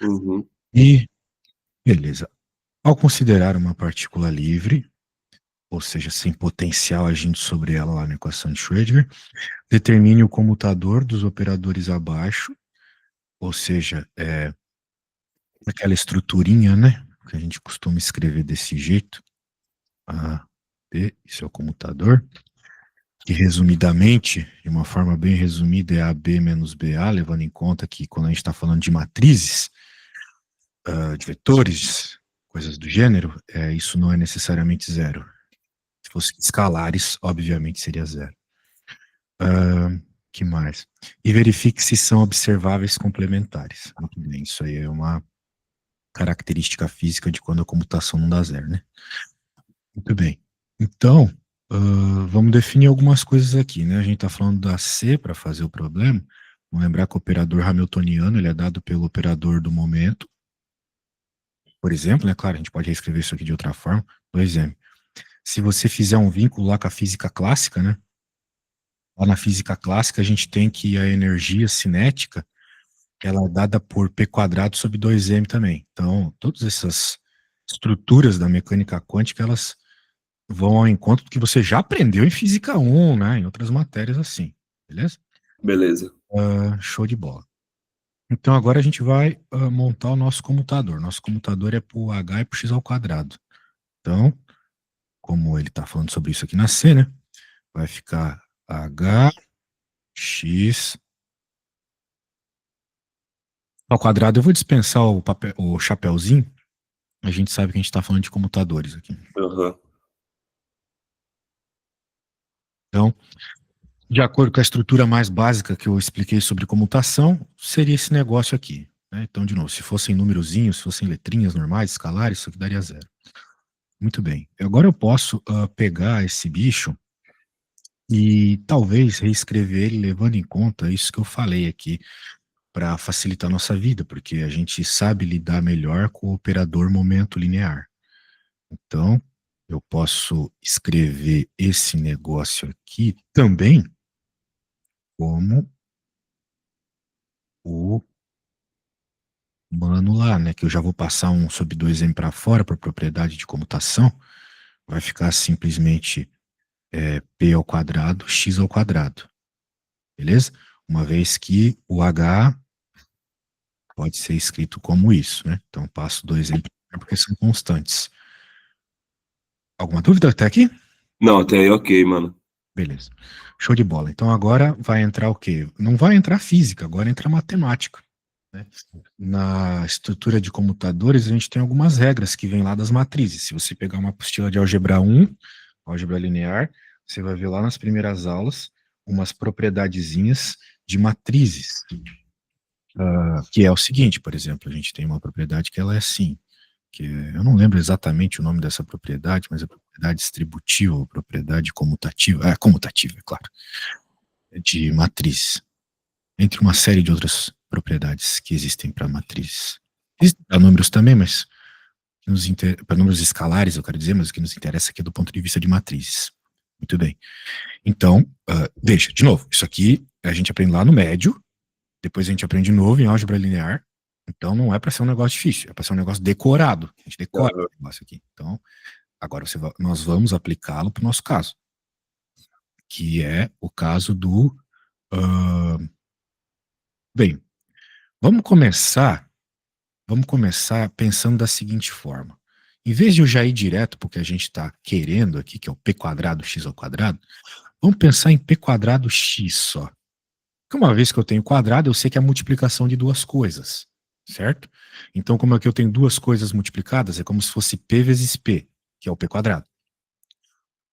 Uhum. E, beleza. Ao considerar uma partícula livre, ou seja, sem potencial agindo sobre ela lá na equação de Schrödinger, determine o comutador dos operadores abaixo, ou seja, aquela estruturinha, né, que a gente costuma escrever desse jeito, A, B, isso é o comutador, que resumidamente, de uma forma bem resumida, é AB menos BA, levando em conta que quando a gente está falando de matrizes, de vetores, coisas do gênero, isso não é necessariamente zero. Se fosse escalares, obviamente seria zero. Que mais? E verifique se são observáveis complementares. Muito bem, isso aí é uma característica física de quando a comutação não dá zero, né? Muito bem. Então, vamos definir algumas coisas aqui, né? A gente está falando da C para fazer o problema. Vamos lembrar que o operador hamiltoniano ele é dado pelo operador do momento. Por exemplo, né? Claro, a gente pode reescrever isso aqui de outra forma. Por exemplo, se você fizer um vínculo lá com a física clássica, né? Lá na física clássica, a gente tem que a energia cinética ela é dada por P quadrado sobre 2m também. Então, todas essas estruturas da mecânica quântica, elas vão ao encontro do que você já aprendeu em Física 1, né? Em outras matérias assim, beleza? Beleza. Show de bola. Então, agora a gente vai montar o nosso comutador. Nosso comutador é por H e por X ao quadrado. Então, como ele está falando sobre isso aqui na C, né? Vai ficar H, X ao quadrado. Eu vou dispensar o chapéuzinho. A gente sabe que a gente está falando de comutadores aqui. Uhum. Então, de acordo com a estrutura mais básica que eu expliquei sobre comutação, seria esse negócio aqui. Né? Então, de novo, se fossem númerozinhos, se fossem letrinhas normais, escalares, isso aqui daria zero. Muito bem. Agora eu posso pegar esse bicho e talvez reescrever ele levando em conta isso que eu falei aqui para facilitar a nossa vida, porque a gente sabe lidar melhor com o operador momento linear. Então, eu posso escrever esse negócio aqui também como o mano lá, né? Que eu já vou passar um sobre 2m para fora para propriedade de comutação. Vai ficar simplesmente P ao quadrado, X ao quadrado. Beleza? Uma vez que o H pode ser escrito como isso, né? Então passo 2m porque são constantes. Alguma dúvida até aqui? Não, até aí ok, mano. Beleza. Show de bola. Então agora vai entrar o quê? Não vai entrar física, agora entra matemática. Né? Na estrutura de comutadores, a gente tem algumas regras que vêm lá das matrizes. Se você pegar uma apostila de álgebra 1, álgebra linear, você vai ver lá nas primeiras aulas umas propriedadezinhas de matrizes. Que é o seguinte, por exemplo, a gente tem uma propriedade que ela é assim, eu não lembro exatamente o nome dessa propriedade, mas é propriedade distributiva, ou propriedade comutativa, comutativa, é claro, de matriz, entre uma série de outras propriedades que existem para matrizes. Existem para números também, mas para números escalares, eu quero dizer, mas o que nos interessa aqui é do ponto de vista de matrizes. Muito bem. Então, veja, de novo, isso aqui a gente aprende lá no médio, depois a gente aprende de novo em álgebra linear, então não é para ser um negócio difícil, é para ser um negócio decorado. A gente decora Uhum. o negócio aqui. Então, agora nós vamos aplicá-lo para o nosso caso, que é o caso do... bem, vamos começar pensando da seguinte forma. Em vez de eu já ir direto para o que a gente está querendo aqui, que é o p quadrado x ao quadrado, vamos pensar em p quadrado x só. Porque uma vez que eu tenho quadrado, eu sei que é a multiplicação de duas coisas, certo? Então, como aqui eu tenho duas coisas multiplicadas, é como se fosse p vezes p, que é o p quadrado.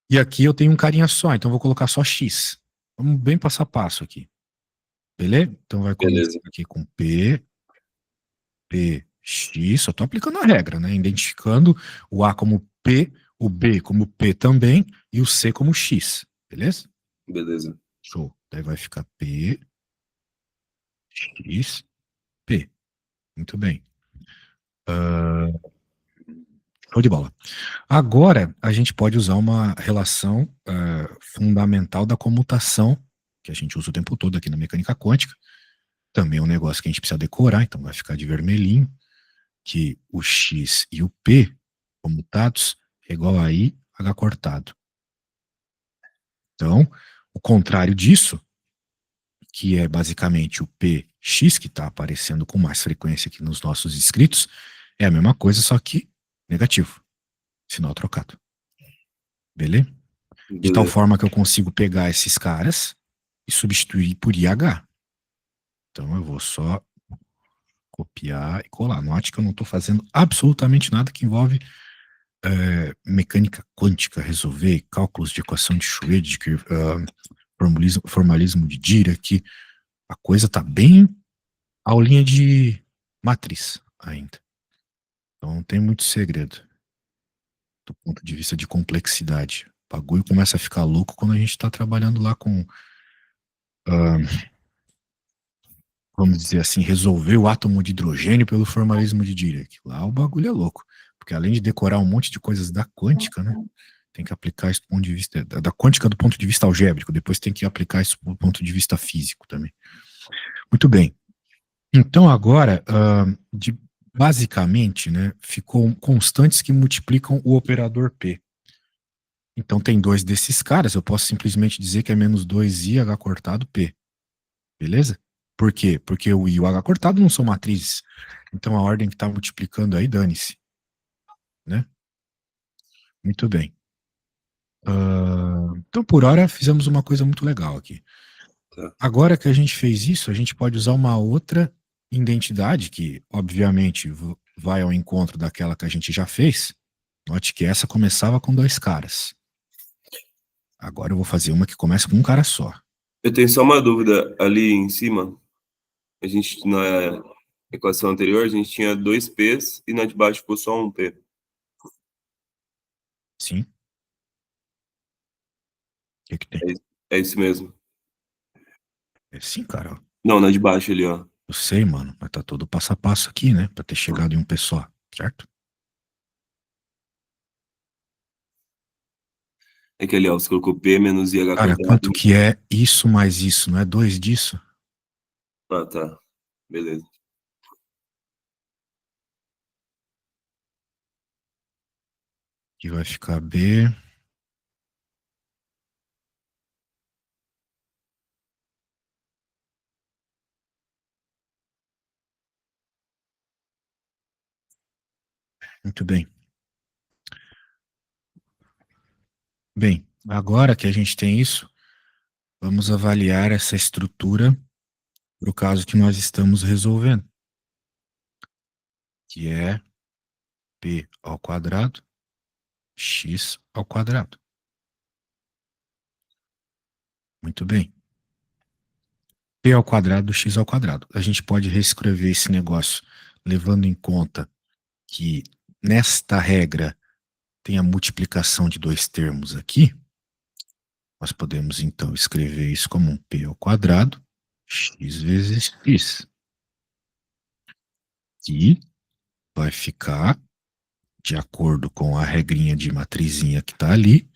E aqui eu tenho um carinha só, então eu vou colocar só x. Vamos bem passo a passo aqui. Beleza? Então vai começar Beleza. aqui com p, x, só estou aplicando a regra, né? Identificando o A como P, o B como P também e o C como X, beleza? Beleza. Show. Daí vai ficar P, X, P. Muito bem. Show de bola. Agora, a gente pode usar uma relação fundamental da comutação, que a gente usa o tempo todo aqui na mecânica quântica, também é um negócio que a gente precisa decorar, então vai ficar de vermelhinho, que o X e o P comutados é igual a I, H cortado. Então, o contrário disso, que é basicamente o PX, que está aparecendo com mais frequência aqui nos nossos escritos, é a mesma coisa, só que negativo. Sinal trocado. Beleza? De tal Beleza. forma que eu consigo pegar esses caras e substituir por IH. Então eu vou só copiar e colar. Note que eu não estou fazendo absolutamente nada que envolve mecânica quântica, resolver cálculos de equação de Schrödinger, formalismo de Dirac. A coisa está bem aulinha de matriz ainda. Então não tem muito segredo do ponto de vista de complexidade. O bagulho começa a ficar louco quando a gente está trabalhando lá com, vamos dizer assim, resolver o átomo de hidrogênio pelo formalismo de Dirac. Lá o bagulho é louco. Porque além de decorar um monte de coisas da quântica, né? Tem que aplicar isso do ponto de vista da quântica do ponto de vista algébrico, depois tem que aplicar isso do ponto de vista físico também. Muito bem. Então agora, basicamente, né, ficou constantes que multiplicam o operador P. Então tem dois desses caras, eu posso simplesmente dizer que é menos 2i h cortado P. Beleza? Por quê? Porque o i e o h cortado não são matrizes. Então a ordem que está multiplicando aí, dane-se. Né? Muito bem. Então, por hora, fizemos uma coisa muito legal aqui. Tá. Agora que a gente fez isso, a gente pode usar uma outra identidade, que, obviamente, vai ao encontro daquela que a gente já fez. Note que essa começava com dois caras. Agora eu vou fazer uma que começa com um cara só. Eu tenho só uma dúvida. Ali em cima, a gente, na equação anterior, a gente tinha 2 P's e na de baixo ficou só um P. Sim. O que tem? É isso mesmo. É sim, cara. Não, na de baixo ali, ó. Eu sei, mano, mas tá todo passo a passo aqui, né? Pra ter chegado em um P só, certo? É que ali, ó, você colocou P menos IH Cara, cortado. quanto que é isso mais isso? Não é 2 disso? Ah, tá. Beleza. Que vai ficar B. Muito bem. Bem, agora que a gente tem isso, vamos avaliar essa estrutura para o caso que nós estamos resolvendo, que é P ao quadrado, X ao quadrado. Muito bem. P ao quadrado, X ao quadrado. A gente pode reescrever esse negócio levando em conta que nesta regra tem a multiplicação de dois termos aqui. Nós podemos, então, escrever isso como um P ao quadrado, X vezes X. Que vai ficar, de acordo com a regrinha de matrizinha que está ali,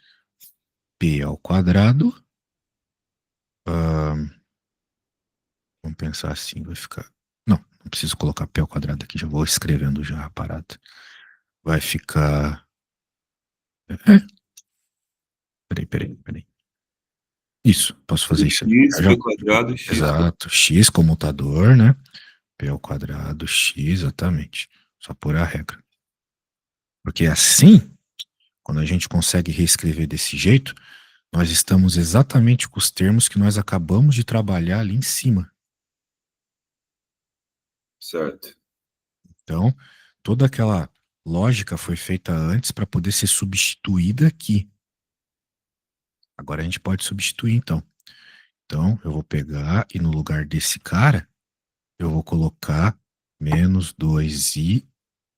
P ao quadrado. Vamos pensar assim, vai ficar... Não preciso colocar P ao quadrado aqui, já vou escrevendo já a parada. Vai ficar... Peraí. Isso, posso fazer isso aqui. X, P quadrado, X. Exato, X comutador, né? P ao quadrado, X, exatamente. Só por a regra. Porque assim, quando a gente consegue reescrever desse jeito, nós estamos exatamente com os termos que nós acabamos de trabalhar ali em cima. Certo. Então, toda aquela lógica foi feita antes para poder ser substituída aqui. Agora a gente pode substituir, então. Então, eu vou pegar e no lugar desse cara, eu vou colocar menos 2i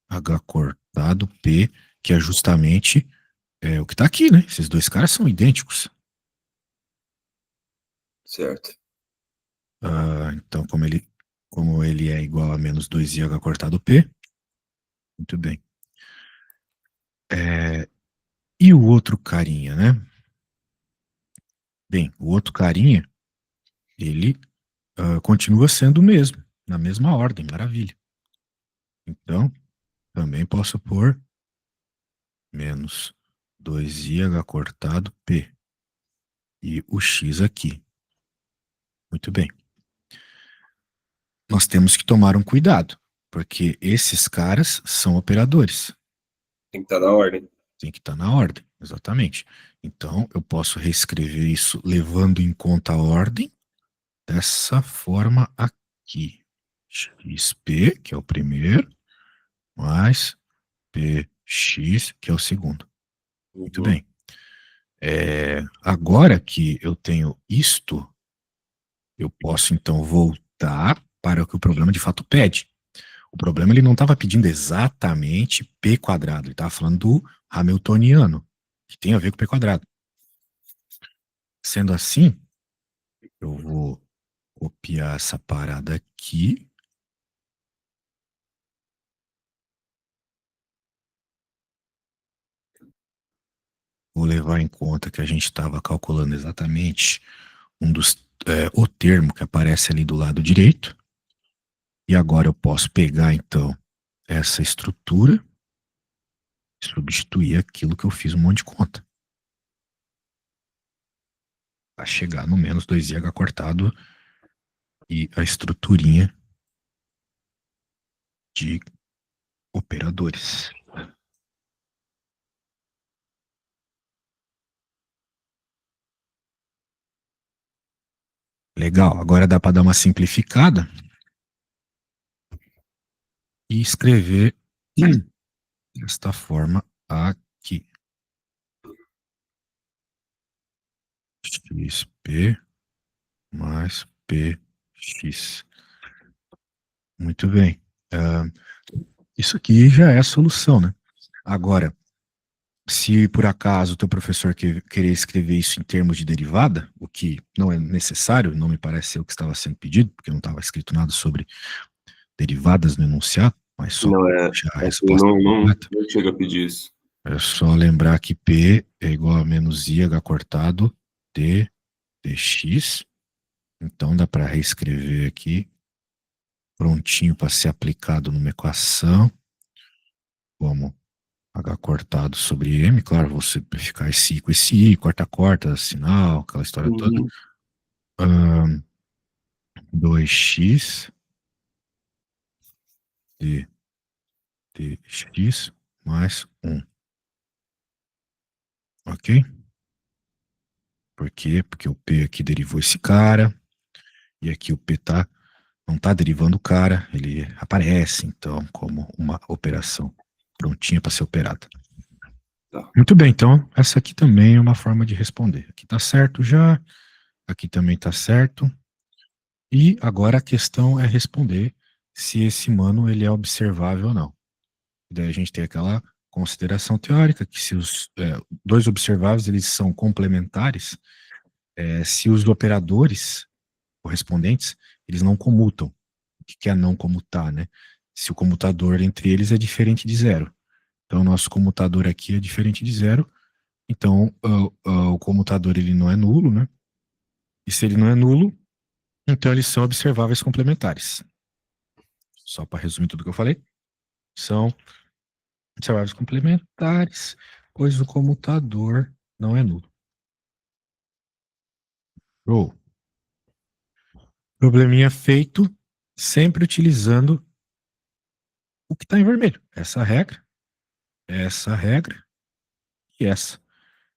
h cortado p, que é justamente o que está aqui, né? Esses dois caras são idênticos. Certo. Então, como ele é igual a menos 2i h cortado p, muito bem. E o outro carinha, né? Bem, o outro carinha, ele continua sendo o mesmo, na mesma ordem, maravilha. Então, também posso pôr menos 2IH cortado P. E o X aqui. Muito bem. Nós temos que tomar um cuidado, porque esses caras são operadores. Tem que estar na ordem. Tem que estar na ordem, exatamente. Então, eu posso reescrever isso levando em conta a ordem dessa forma aqui. XP, que é o primeiro, mais PX, que é o segundo. Muito bem. Agora que eu tenho isto, eu posso então voltar para o que o problema de fato pede. O problema, ele não estava pedindo exatamente P quadrado, ele estava falando do Hamiltoniano, que tem a ver com P quadrado. Sendo assim, eu vou copiar essa parada aqui. Vou levar em conta que a gente estava calculando exatamente o termo que aparece ali do lado direito. E agora eu posso pegar, então, essa estrutura e substituir aquilo que eu fiz um monte de conta. Para chegar no menos 2IH cortado e a estruturinha de operadores. Legal, agora dá para dar uma simplificada e escrever desta forma aqui. XP mais PX. Muito bem. Isso aqui já é a solução, né? Agora, se por acaso o teu professor querer escrever isso em termos de derivada, o que não é necessário, não me parece ser o que estava sendo pedido, porque não estava escrito nada sobre derivadas no enunciado, mas só Não deixar a resposta não completa. chega a pedir isso. É só lembrar que P é igual a menos IH cortado D dx. Então dá para reescrever aqui, prontinho para ser aplicado numa equação, como H cortado sobre M. Claro, vou simplificar esse I com esse I, corta, sinal, aquela história toda. 2x d dx mais 1. Ok? Por quê? Porque o P aqui derivou esse cara, e aqui o P não está derivando o cara, ele aparece, então, como uma operação prontinha para ser operada. Tá. Muito bem, então, essa aqui também é uma forma de responder. Aqui está certo já, aqui também está certo. E agora a questão é responder se esse mano ele é observável ou não. Daí a gente tem aquela consideração teórica que se os dois observáveis eles são complementares, se os operadores correspondentes eles não comutam. O que é não comutar, né? Se o comutador entre eles é diferente de zero. Então o nosso comutador aqui é diferente de zero. Então o comutador ele não é nulo, né? E se ele não é nulo, então eles são observáveis complementares. Só para resumir tudo que eu falei, são observáveis complementares, pois o comutador não é nulo. Show. Probleminha feito, sempre utilizando o que está em vermelho. Essa regra e essa.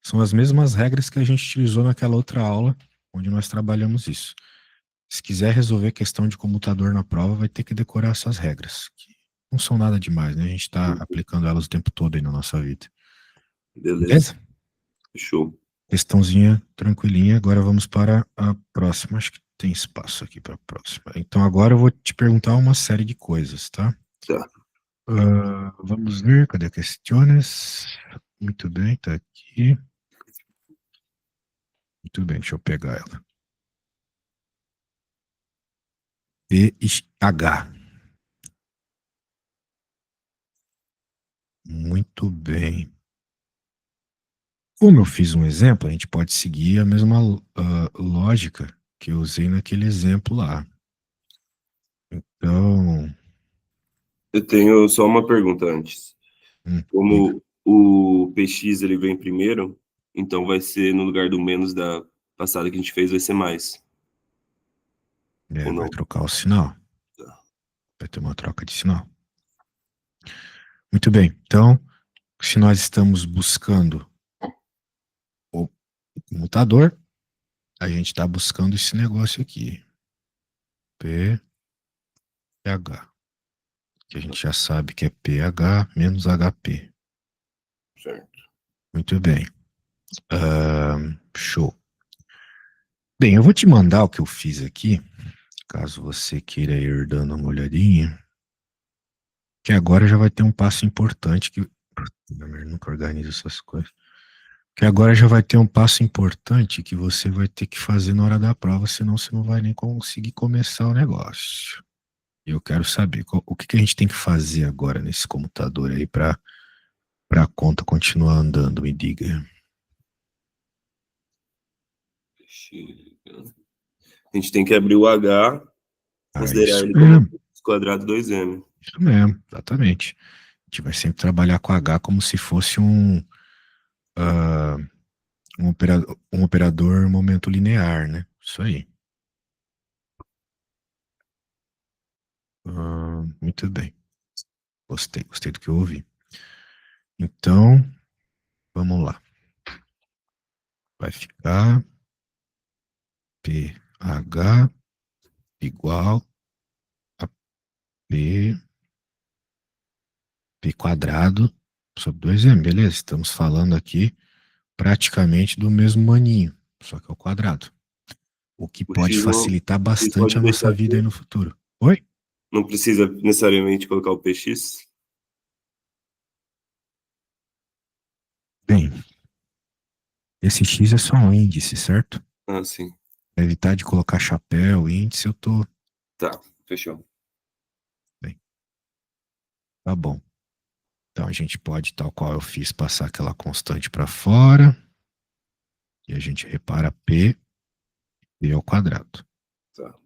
São as mesmas regras que a gente utilizou naquela outra aula, onde nós trabalhamos isso. Se quiser resolver questão de comutador na prova, vai ter que decorar essas regras, que não são nada demais, né? A gente está aplicando elas o tempo todo aí na nossa vida. Beleza? Show. Questãozinha tranquilinha. Agora vamos para a próxima. Acho que tem espaço aqui para a próxima. Então agora eu vou te perguntar uma série de coisas, tá? Tá. Vamos ver, cadê questões? Muito bem, tá aqui. Muito bem, deixa eu pegar ela. PH. Muito bem. Como eu fiz um exemplo, a gente pode seguir a mesma lógica que eu usei naquele exemplo lá. Então, Eu tenho só uma pergunta antes. diga. Como o PX ele vem primeiro, então vai ser no lugar do menos da passada que a gente fez, vai ser mais. Ou Vai não? trocar o sinal. Tá. Vai ter uma troca de sinal. Muito bem. Então, se nós estamos buscando o comutador, a gente está buscando esse negócio aqui. P, H. Que a gente já sabe que é pH menos HP. Certo. Muito bem. Show. Bem, eu vou te mandar o que eu fiz aqui, caso você queira ir dando uma olhadinha. Que agora já vai ter um passo importante que. Eu nunca organizo essas coisas. Que agora já vai ter um passo importante que você vai ter que fazer na hora da prova, senão você não vai nem conseguir começar o negócio. Eu quero saber o que a gente tem que fazer agora nesse computador aí para a conta continuar andando, me diga. A gente tem que abrir o H, considerar Isso ele como mesmo, x quadrado 2m. isso mesmo, exatamente. A gente vai sempre trabalhar com H como se fosse um operador momento linear, né? Isso aí. Muito bem. Gostei do que eu ouvi. Então, vamos lá. Vai ficar pH igual a P quadrado sobre 2m, beleza? Estamos falando aqui praticamente do mesmo maninho, só que ao quadrado. O que O pode x facilitar o x bastante pode a nossa deixar vida aí aqui. no futuro. Oi? Não precisa necessariamente colocar o PX. Bem, esse X é só um índice, certo? Ah, sim. Pra evitar de colocar chapéu, índice, eu tô. Tá, fechou. Bem, tá bom. Então a gente pode, tal qual eu fiz, passar aquela constante para fora. E a gente repara P ao quadrado. Tá.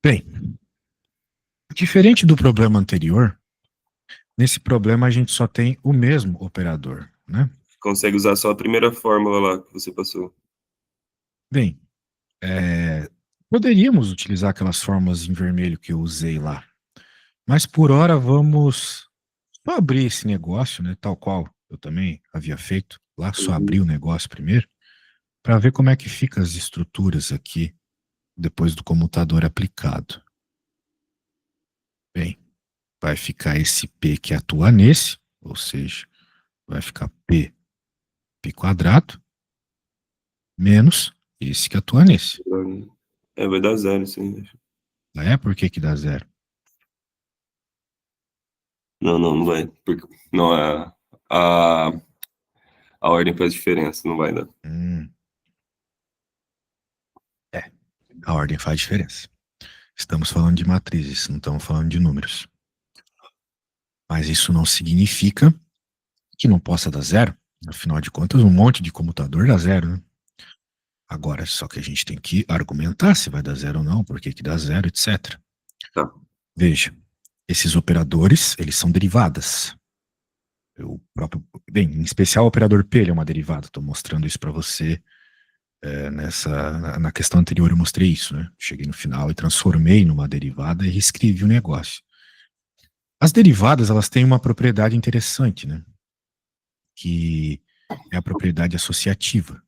Bem, diferente do problema anterior, nesse problema a gente só tem o mesmo operador, né? Consegue usar só a primeira fórmula lá que você passou. Bem, poderíamos utilizar aquelas fórmulas em vermelho que eu usei lá, mas por hora vamos só abrir esse negócio, né? Tal qual eu também havia feito lá, só abrir o negócio primeiro, para ver como é que fica as estruturas aqui depois do comutador aplicado. Bem, vai ficar esse P que atua nesse, ou seja, vai ficar P quadrado, menos esse que atua nesse. Vai dar zero, sim. Por que que dá zero? Não vai. Não, a, a ordem faz diferença, não vai dar. Hum, a ordem faz diferença. Estamos falando de matrizes, não estamos falando de números. Mas isso não significa que não possa dar zero. Afinal de contas, um monte de comutador dá zero, né? Agora, só que a gente tem que argumentar se vai dar zero ou não, por que que dá zero, etc. Tá. Veja, esses operadores, eles são derivadas. Bem, em especial o operador P, ele é uma derivada. Estou mostrando isso para você na questão anterior eu mostrei isso, né? Cheguei no final e transformei numa derivada e reescrevi o negócio. As derivadas, elas têm uma propriedade interessante, né? Que é a propriedade associativa.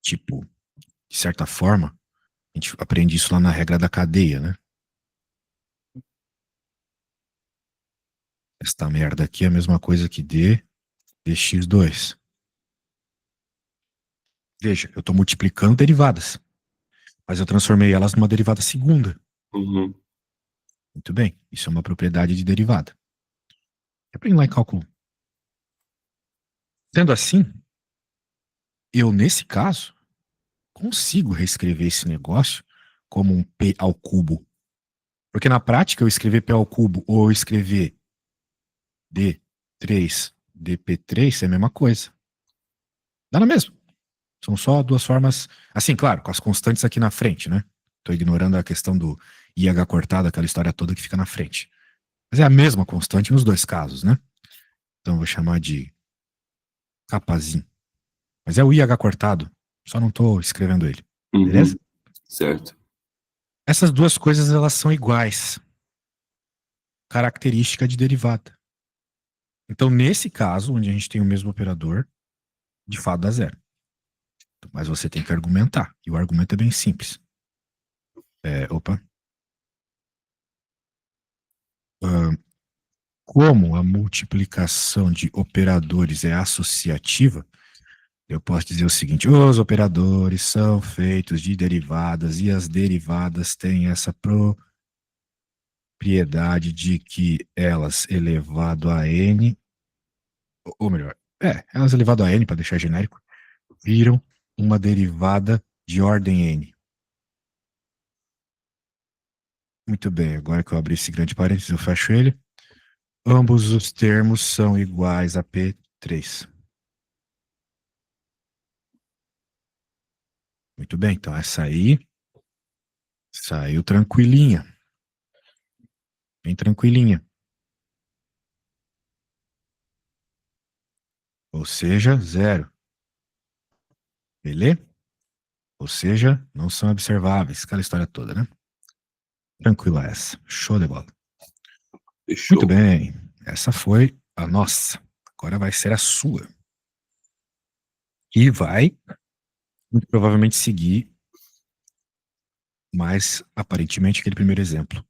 Tipo, de certa forma, a gente aprende isso lá na regra da cadeia, né? Esta merda aqui é a mesma coisa que dx2. Veja, eu estou multiplicando derivadas, mas eu transformei elas numa derivada segunda. Uhum. Muito bem, isso é uma propriedade de derivada. Aprende lá em cálculo. Sendo assim, eu, nesse caso, consigo reescrever esse negócio como um P ao cubo. Porque na prática, eu escrever P ao cubo ou eu escrever D3, DP3 é a mesma coisa. Dá na mesma. São só duas formas, assim, claro, com as constantes aqui na frente, né? Estou ignorando a questão do IH cortado, aquela história toda que fica na frente. Mas é a mesma constante nos dois casos, né? Então eu vou chamar de capazinho. Mas é o IH cortado, só não estou escrevendo ele. Beleza? Uhum. Certo. Essas duas coisas, elas são iguais. Característica de derivada. Então, nesse caso, onde a gente tem o mesmo operador, de fato dá zero. Mas você tem que argumentar. E o argumento é bem simples. Opa. Ah, como a multiplicação de operadores é associativa, eu posso dizer o seguinte: os operadores são feitos de derivadas e as derivadas têm essa propriedade de que elas elevado a n, ou melhor, elas elevado a n, para deixar genérico, viram uma derivada de ordem n. Muito bem, agora que eu abri esse grande parênteses, eu fecho ele. Ambos os termos são iguais a P3. Muito bem, então essa aí saiu tranquilinha. Bem tranquilinha. Ou seja, zero. Beleza? Ou seja, não são observáveis. Aquela história toda, né? Tranquila essa. Show de bola. Muito Fechou. bem. Essa foi a nossa. Agora vai ser a sua. E vai, muito provavelmente, seguir mais, aparentemente, aquele primeiro exemplo.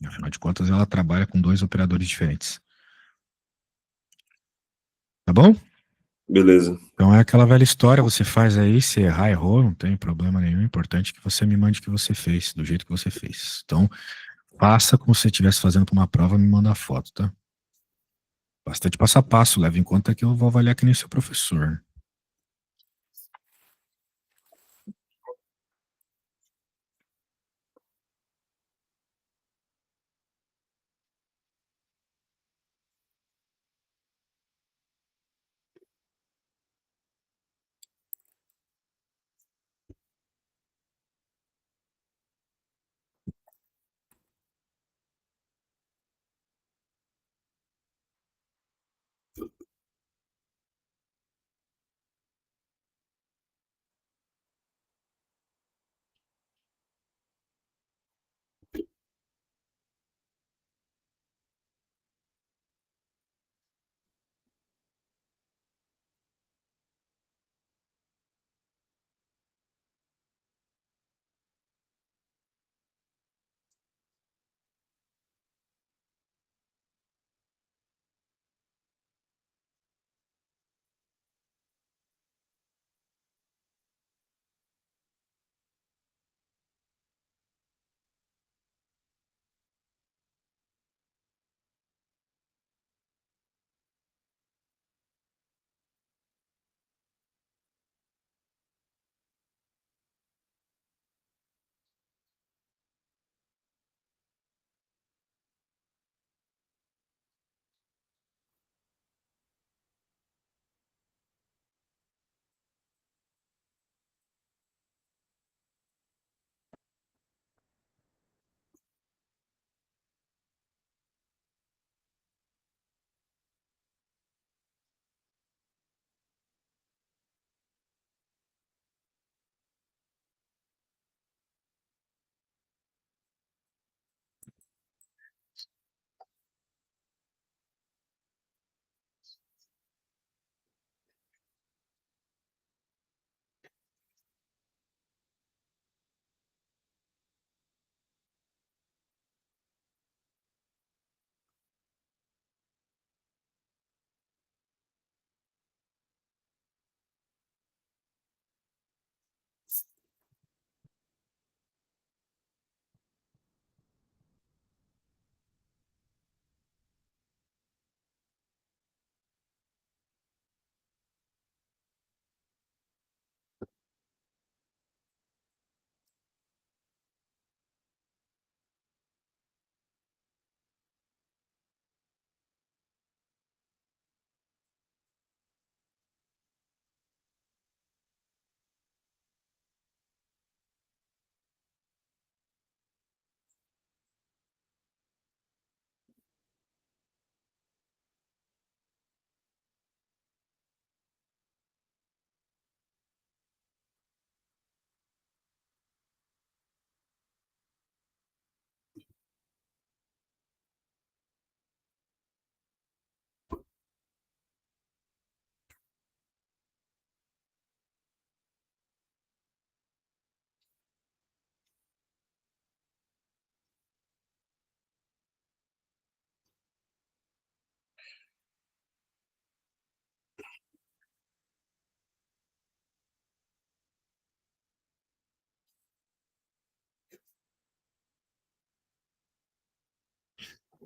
Afinal de contas, ela trabalha com dois operadores diferentes. Tá bom? Beleza. Então é aquela velha história, você faz aí, se errar, errou, não tem problema nenhum. O importante é que você me mande o que você fez, do jeito que você fez. Então, faça como se você estivesse fazendo para uma prova, me manda a foto, tá? Bastante passo a passo, leve em conta que eu vou avaliar que nem seu professor.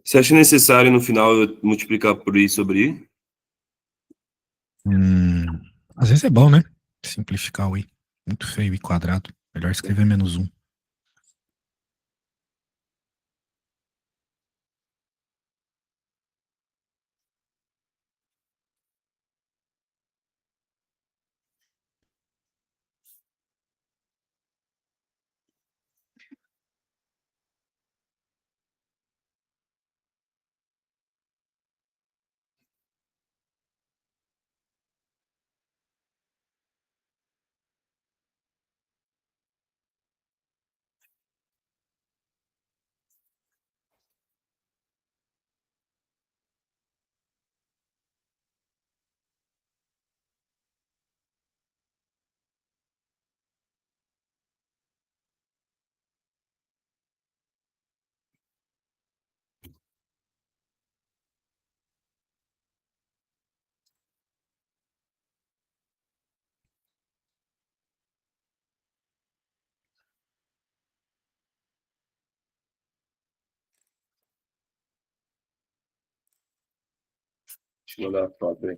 Você acha necessário no final eu multiplicar por I sobre I? Às vezes é bom, né? Simplificar o i. Muito feio, i quadrado. Melhor escrever -1. Deixa eu mandar a foto aí.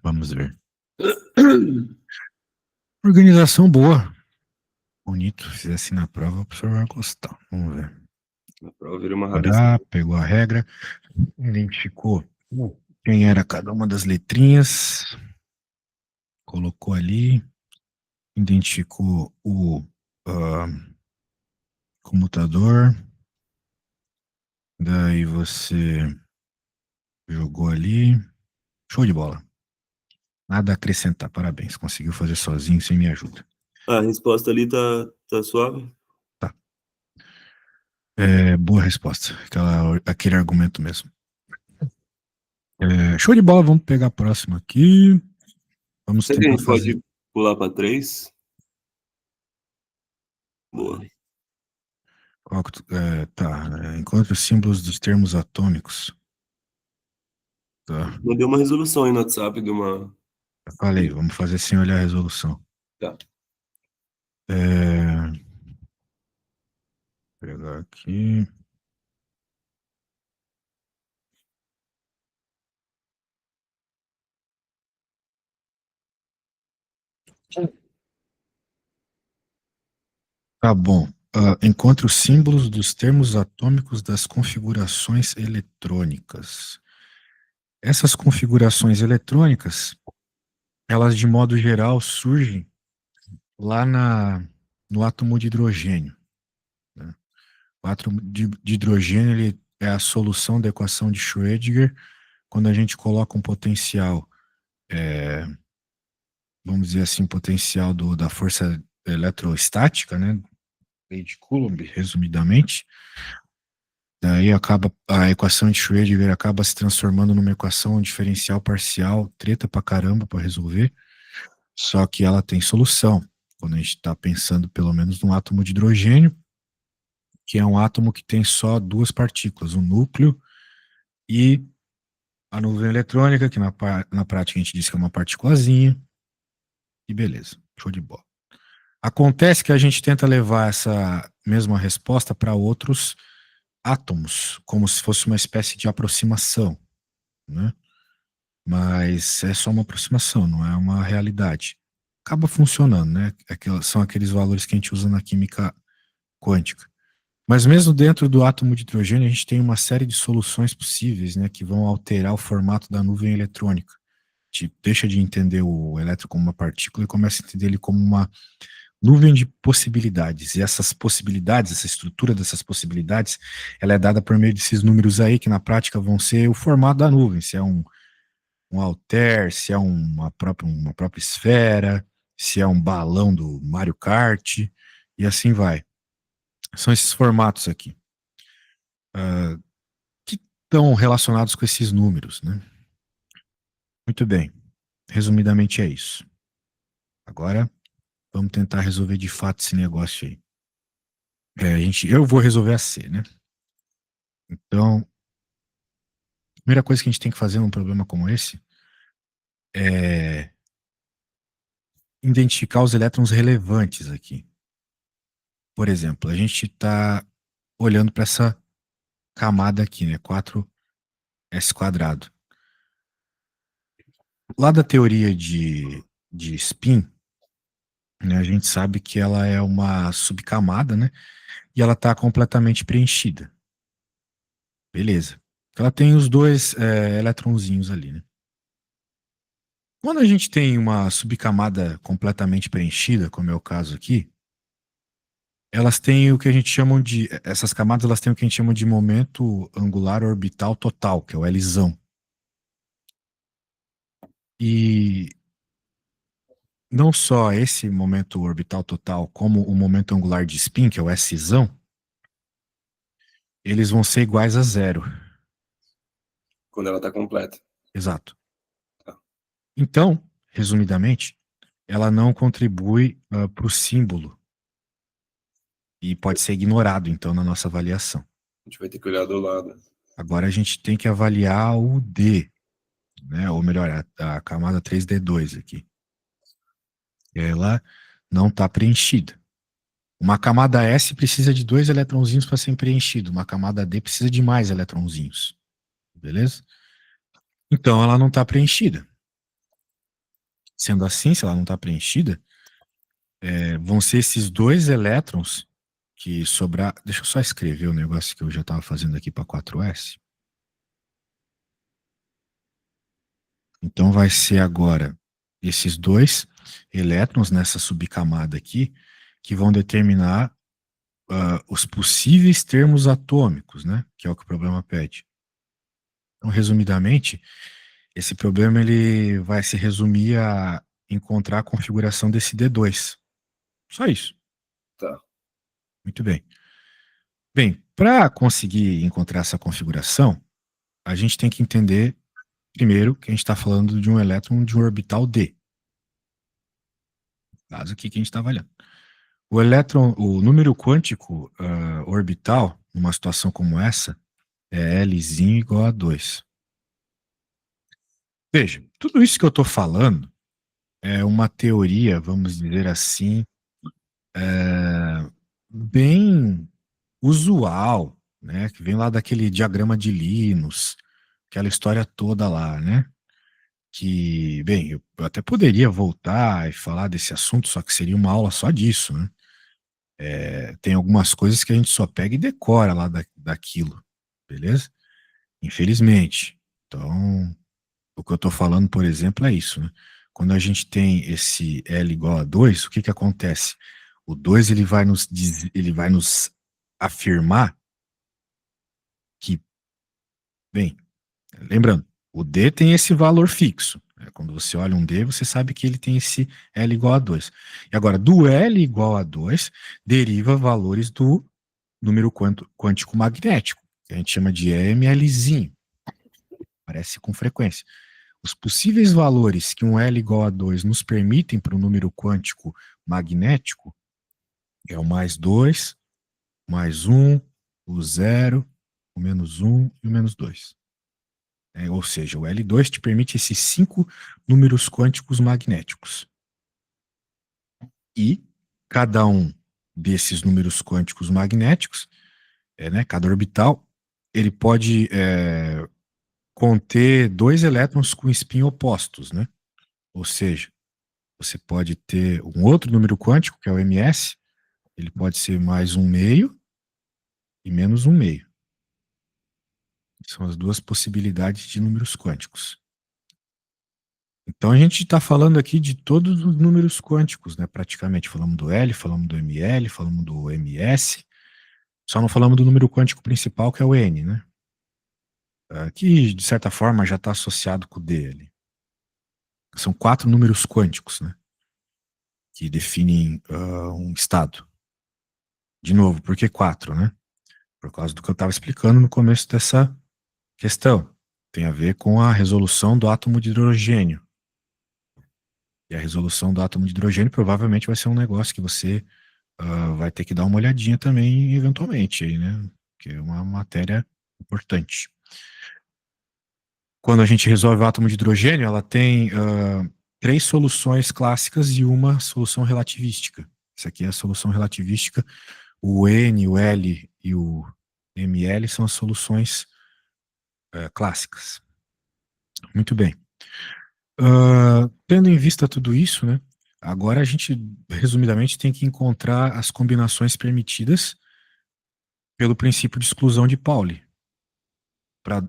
Vamos ver. Organização boa. Bonito. Se fizer assim na prova, o professor vai gostar. Vamos ver. A prova vira uma Agora, rabisca. pegou a regra, identificou quem era cada uma das letrinhas, colocou ali, identificou o comutador, daí você jogou ali. Show de bola. Nada a acrescentar, parabéns. Conseguiu fazer sozinho, sem minha ajuda. A resposta ali tá suave? Tá. Boa resposta. Aquele argumento mesmo. Show de bola, vamos pegar a próxima aqui. Vamos Será que a tentar gente fazer. pode pular para 3? Boa. Tá. Encontre os símbolos dos termos atômicos. Tá. Mandei uma resolução aí no WhatsApp de uma. Eu falei, vamos fazer sem olhar a resolução. Tá. Vou pegar aqui. Tá bom. Encontre os símbolos dos termos atômicos das configurações eletrônicas. Essas configurações eletrônicas, elas de modo geral surgem lá no átomo de hidrogênio, né? O átomo de hidrogênio ele é a solução da equação de Schrödinger quando a gente coloca um potencial, vamos dizer assim, potencial da força eletrostática, né? Lei de Coulomb, resumidamente. Daí a equação de Schrödinger acaba se transformando numa equação diferencial parcial, treta pra caramba pra resolver, só que ela tem solução. Quando a gente está pensando pelo menos num átomo de hidrogênio, que é um átomo que tem só duas partículas, o núcleo e a nuvem eletrônica, que na prática a gente diz que é uma partículazinha, e beleza, show de bola. Acontece que a gente tenta levar essa mesma resposta para outros átomos, como se fosse uma espécie de aproximação, né? Mas é só uma aproximação, não é uma realidade. Acaba funcionando, né? São aqueles valores que a gente usa na química quântica. Mas mesmo dentro do átomo de hidrogênio, a gente tem uma série de soluções possíveis, né, que vão alterar o formato da nuvem eletrônica. A gente deixa de entender o elétron como uma partícula e começa a entender ele como uma nuvem de possibilidades. E essas possibilidades, essa estrutura dessas possibilidades, ela é dada por meio desses números aí, que na prática vão ser o formato da nuvem, se é um Altair, se é uma própria esfera, se é um balão do Mario Kart, e assim vai. São esses formatos aqui, que estão relacionados com esses números, né? Muito bem. Resumidamente é isso. Agora, vamos tentar resolver de fato esse negócio aí. Eu vou resolver a C, né? Então, a primeira coisa que a gente tem que fazer num problema como esse é identificar os elétrons relevantes aqui. Por exemplo, a gente está olhando para essa camada aqui, né? 4s². Lá da teoria de spin, né, a gente sabe que ela é uma subcamada, né? E ela está completamente preenchida. Beleza. Ela tem os dois eletronzinhos ali, né? Quando a gente tem uma subcamada completamente preenchida, como é o caso aqui, elas têm o que a gente chama de. Essas camadas elas têm o que a gente chama de momento angular orbital total, que é o Lzão. E não só esse momento orbital total, como o momento angular de spin, que é o Szão, eles vão ser iguais a zero. Quando ela está completa. Exato. Então, resumidamente, ela não contribui para o símbolo e pode ser ignorado, então, na nossa avaliação. A gente vai ter que olhar do lado. Agora a gente tem que avaliar o D, né? Ou melhor, a camada 3D2 aqui. Ela não está preenchida. Uma camada S precisa de 2 eletrõezinhos para ser preenchido. Uma camada D precisa de mais eletrõezinhos. Beleza? Então ela não está preenchida. Sendo assim, se ela não está preenchida, vão ser esses 2 elétrons que sobrar. Deixa eu só escrever o negócio que eu já estava fazendo aqui para 4s. Então vai ser agora esses 2 elétrons nessa subcamada aqui que vão determinar os possíveis termos atômicos, né? Que é o que o problema pede. Então, resumidamente, esse problema ele vai se resumir a encontrar a configuração desse D2. Só isso. Tá. Muito bem. Bem, para conseguir encontrar essa configuração, a gente tem que entender, primeiro, que a gente está falando de um elétron de um orbital D. Caso aqui que a gente está avaliando. O elétron, o número quântico orbital, numa situação como essa, é Lzinho igual a 2. Veja, tudo isso que eu estou falando é uma teoria, vamos dizer assim, bem usual, né? Que vem lá daquele diagrama de Linus, aquela história toda lá, né? Que, bem, eu até poderia voltar e falar desse assunto, só que seria uma aula só disso, né? Tem algumas coisas que a gente só pega e decora lá daquilo, beleza? Infelizmente. Então, o que eu estou falando, por exemplo, é isso, né? Quando a gente tem esse L igual a 2, o que que acontece? O 2 ele vai nos afirmar que, bem, lembrando, o D tem esse valor fixo. Quando você olha um D, você sabe que ele tem esse L igual a 2. E agora, do L igual a 2, deriva valores do número quântico magnético, que a gente chama de EMLzinho. Aparece com frequência. Os possíveis valores que um L igual a 2 nos permitem para o número quântico magnético é o mais 2, mais 1, o 0, o menos 1 e o menos 2. Ou seja, o L2 te permite esses 5 números quânticos magnéticos. E cada um desses números quânticos magnéticos, né, cada orbital, ele pode conter 2 elétrons com spin opostos, né? Ou seja, você pode ter um outro número quântico, que é o ms, ele pode ser mais um meio e menos um meio. São as duas possibilidades de números quânticos. Então a gente está falando aqui de todos os números quânticos, né? Praticamente falamos do L, falamos do ml, falamos do ms, só não falamos do número quântico principal, que é o n, né? Que de certa forma já está associado com o d ali. São 4 números quânticos, né? Que definem um estado. De novo, por que 4, né? Por causa do que eu estava explicando no começo dessa questão. Tem a ver com a resolução do átomo de hidrogênio. E a resolução do átomo de hidrogênio provavelmente vai ser um negócio que você vai ter que dar uma olhadinha também, eventualmente, aí, né? Que é uma matéria importante. Quando a gente resolve o átomo de hidrogênio, ela tem 3 soluções clássicas e uma solução relativística. Isso aqui é a solução relativística. O N, o L e o ML são as soluções clássicas. Muito bem. Tendo em vista tudo isso, né? Agora a gente, resumidamente, tem que encontrar as combinações permitidas pelo princípio de exclusão de Pauli para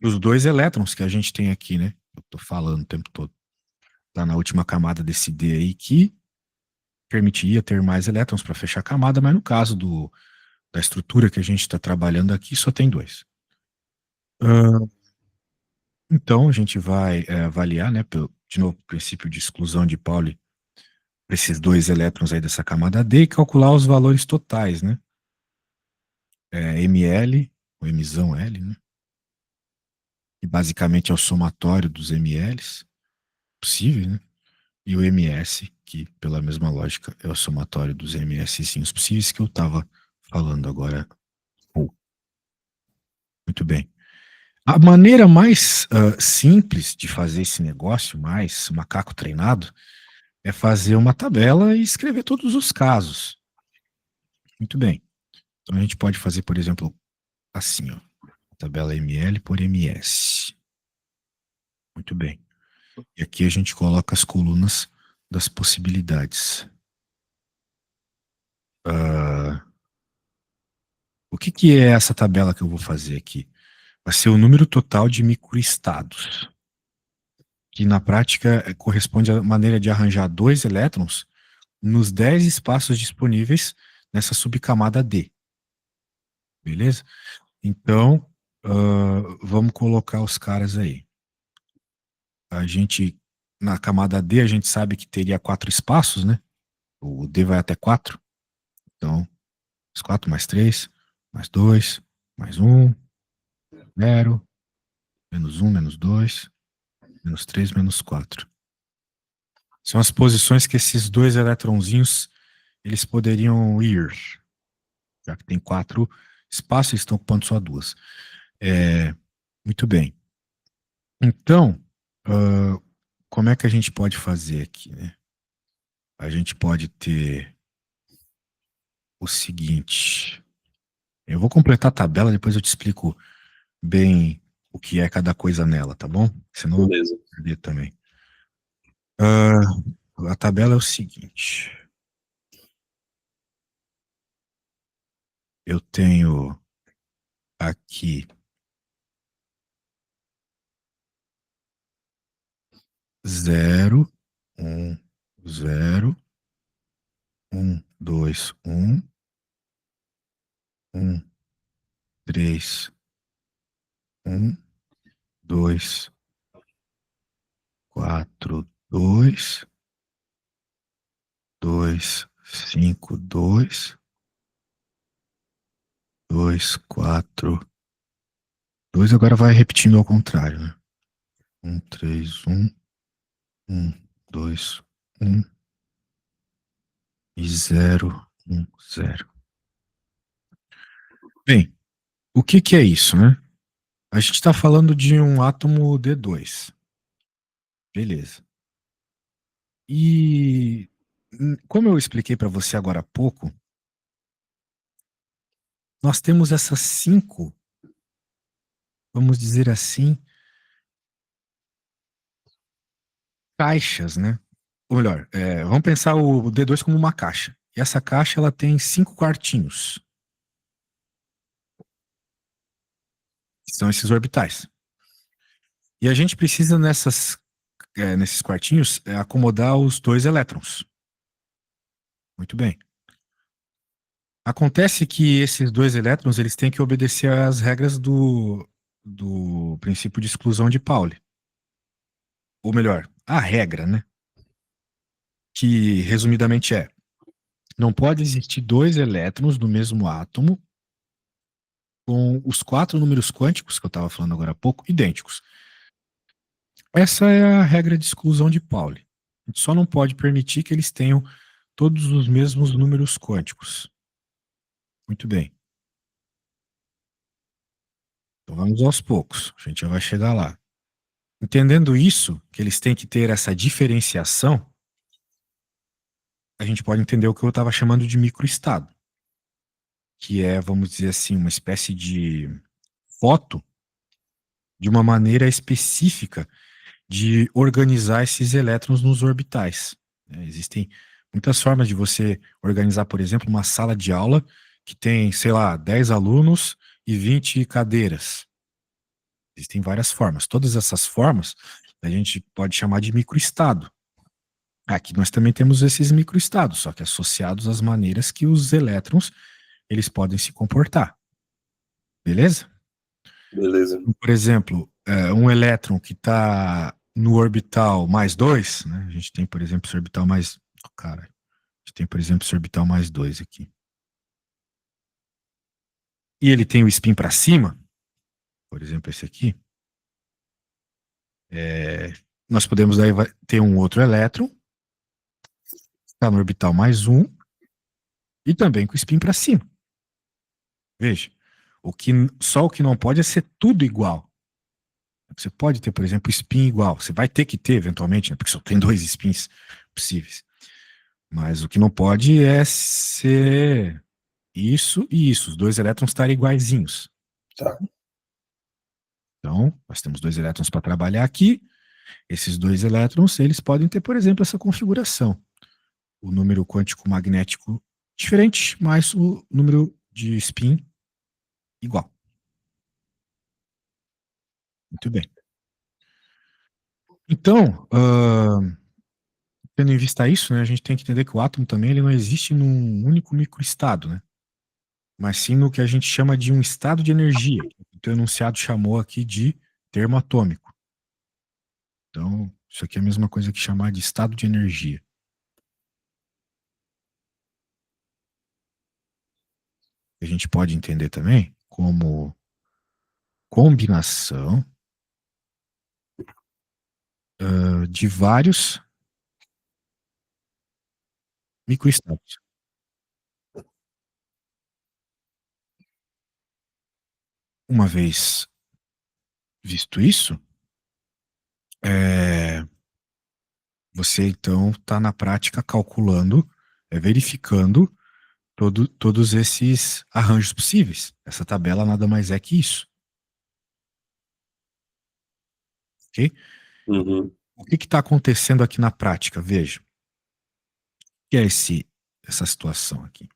os 2 elétrons que a gente tem aqui, né? Eu estou falando o tempo todo. Está na última camada desse D aí que permitiria ter mais elétrons para fechar a camada, mas no caso da estrutura que a gente está trabalhando aqui, só tem 2. Então, a gente vai avaliar, né, de novo, o princípio de exclusão de Pauli para esses 2 elétrons aí dessa camada D e calcular os valores totais, né? ML, o Mzão L, né? Que basicamente é o somatório dos MLs possíveis, né? E o MS, que pela mesma lógica é o somatório dos MSzinhos possíveis que eu estava falando agora. Muito bem. A maneira mais simples de fazer esse negócio, mais macaco treinado, é fazer uma tabela e escrever todos os casos. Muito bem. Então a gente pode fazer, por exemplo, assim, ó, tabela ML por MS. Muito bem. E aqui a gente coloca as colunas das possibilidades. O que é essa tabela que eu vou fazer aqui? Vai ser o número total de microestados, que na prática corresponde à maneira de arranjar 2 elétrons nos 10 espaços disponíveis nessa subcamada D. Beleza? Então, vamos colocar os caras aí. A gente, na camada D, a gente sabe que teria 4 espaços, né? O D vai até 4. Então, mais 4 mais 3, mais 2, mais 1, 0, menos 1, menos 2, menos 3, menos 4. São as posições que esses 2 eletronzinhos eles poderiam ir, já que tem 4 espaços, eles estão ocupando só 2. Muito bem. Então, como é que a gente pode fazer aqui, né? A gente pode ter o seguinte. Eu vou completar a tabela, depois eu te explico bem o que é cada coisa nela, tá bom? Senão eu vou Beleza. perder também. A tabela é o seguinte. Eu tenho aqui 0, 1, 0, 1, 2, 1, 1, 3, 1, 2, 4, 2, 2, 5, 2, 2, 4, 2. Agora vai repetindo ao contrário, né? 1, 3, 1, 1, 2, 1 e 0, 1, 0. Bem, o que é isso, né? A gente está falando de um átomo D2. Beleza. E como eu expliquei para você agora há pouco, nós temos essas 5, vamos dizer assim, caixas, né? Ou melhor, vamos pensar o D2 como uma caixa. E essa caixa ela tem 5 quartinhos, que são esses orbitais. E a gente precisa nesses quartinhos acomodar os 2 elétrons. Muito bem. Acontece que esses 2 elétrons eles têm que obedecer às regras do princípio de exclusão de Pauli. Ou melhor, a regra, né? Que resumidamente não pode existir 2 elétrons do mesmo átomo com os 4 números quânticos que eu estava falando agora há pouco idênticos. Essa é a regra de exclusão de Pauli. A gente só não pode permitir que eles tenham todos os mesmos números quânticos. Muito bem. Então vamos aos poucos, a gente já vai chegar lá. Entendendo isso, que eles têm que ter essa diferenciação, a gente pode entender o que eu estava chamando de microestado, que é, vamos dizer assim, uma espécie de foto de uma maneira específica de organizar esses elétrons nos orbitais. Existem muitas formas de você organizar, por exemplo, uma sala de aula que tem, sei lá, 10 alunos e 20 cadeiras. Existem várias formas. Todas essas formas a gente pode chamar de microestado. Aqui nós também temos esses microestados, só que associados às maneiras que os elétrons eles podem se comportar. Beleza? Beleza. Por exemplo, um elétron que está no orbital mais 2, né? A gente tem, por exemplo, esse orbital mais... Cara, a gente tem, por exemplo, esse orbital mais 2 aqui. E ele tem o spin para cima, por exemplo, esse aqui. Nós podemos daí ter um outro elétron, está no orbital mais 1, e também com o spin para cima. Veja, só o que não pode é ser tudo igual. Você pode ter, por exemplo, spin igual. Você vai ter que ter, eventualmente, né, porque só tem 2 spins possíveis. Mas o que não pode é ser isso e isso. Os 2 elétrons estarem iguaizinhos. Tá. Então, nós temos 2 elétrons para trabalhar aqui. Esses 2 elétrons, eles podem ter, por exemplo, essa configuração. O número quântico magnético diferente, mas o número de spin igual. Muito bem. Então, tendo em vista isso, né, a gente tem que entender que o átomo também ele não existe num único microestado, né? Mas sim no que a gente chama de um estado de energia. O enunciado chamou aqui de termo atômico. Então, isso aqui é a mesma coisa que chamar de estado de energia. A gente pode entender também como combinação de vários microestados. Uma vez visto isso, você então está na prática calculando, verificando todos esses arranjos possíveis. Essa tabela nada mais é que isso. Ok? Uhum. O que está acontecendo aqui na prática? Veja. O que é essa situação aqui?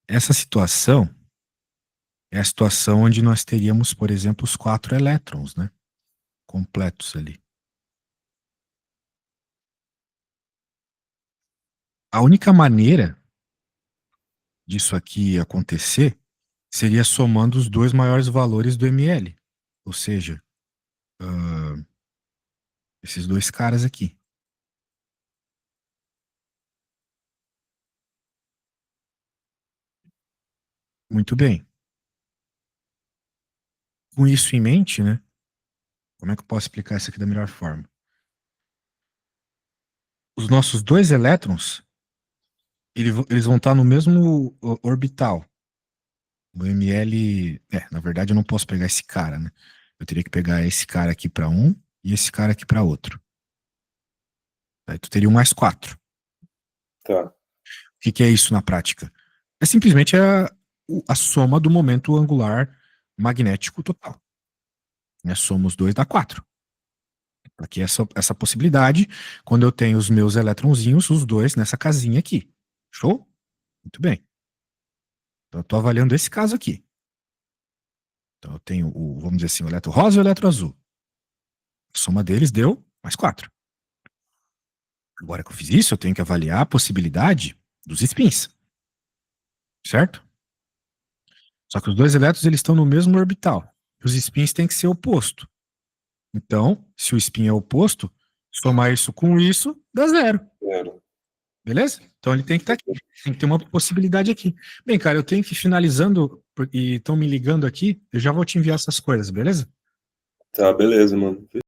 Essa situação é a situação onde nós teríamos, por exemplo, os 4 elétrons, né? Completos ali. A única maneira disso aqui acontecer seria somando os 2 maiores valores do ml. Ou seja, esses 2 caras aqui. Muito bem. Com isso em mente, né? Como é que eu posso explicar isso aqui da melhor forma? Os nossos 2 elétrons, eles vão estar no mesmo orbital. O ml... na verdade eu não posso pegar esse cara, né? Eu teria que pegar esse cara aqui para um e esse cara aqui para outro. Aí tu teria um mais 4. Tá. O que é isso na prática? É simplesmente a soma do momento angular magnético total. Soma os 2 dá 4. Aqui essa possibilidade, quando eu tenho os meus eletronzinhos, os 2 nessa casinha aqui. Show? Muito bem. Então eu estou avaliando esse caso aqui. Então eu tenho, vamos dizer assim, o eletro rosa e o eletro azul. A soma deles deu mais 4. Agora que eu fiz isso, eu tenho que avaliar a possibilidade dos spins. Certo? Só que os 2 elétrons eles estão no mesmo orbital. Os spins têm que ser oposto. Então, se o spin é oposto, somar isso com isso, dá 0. Beleza? Então ele tem que estar aqui. Tem que ter uma possibilidade aqui. Bem, cara, eu tenho que ir finalizando e estão me ligando aqui. Eu já vou te enviar essas coisas, beleza? Tá, beleza, mano.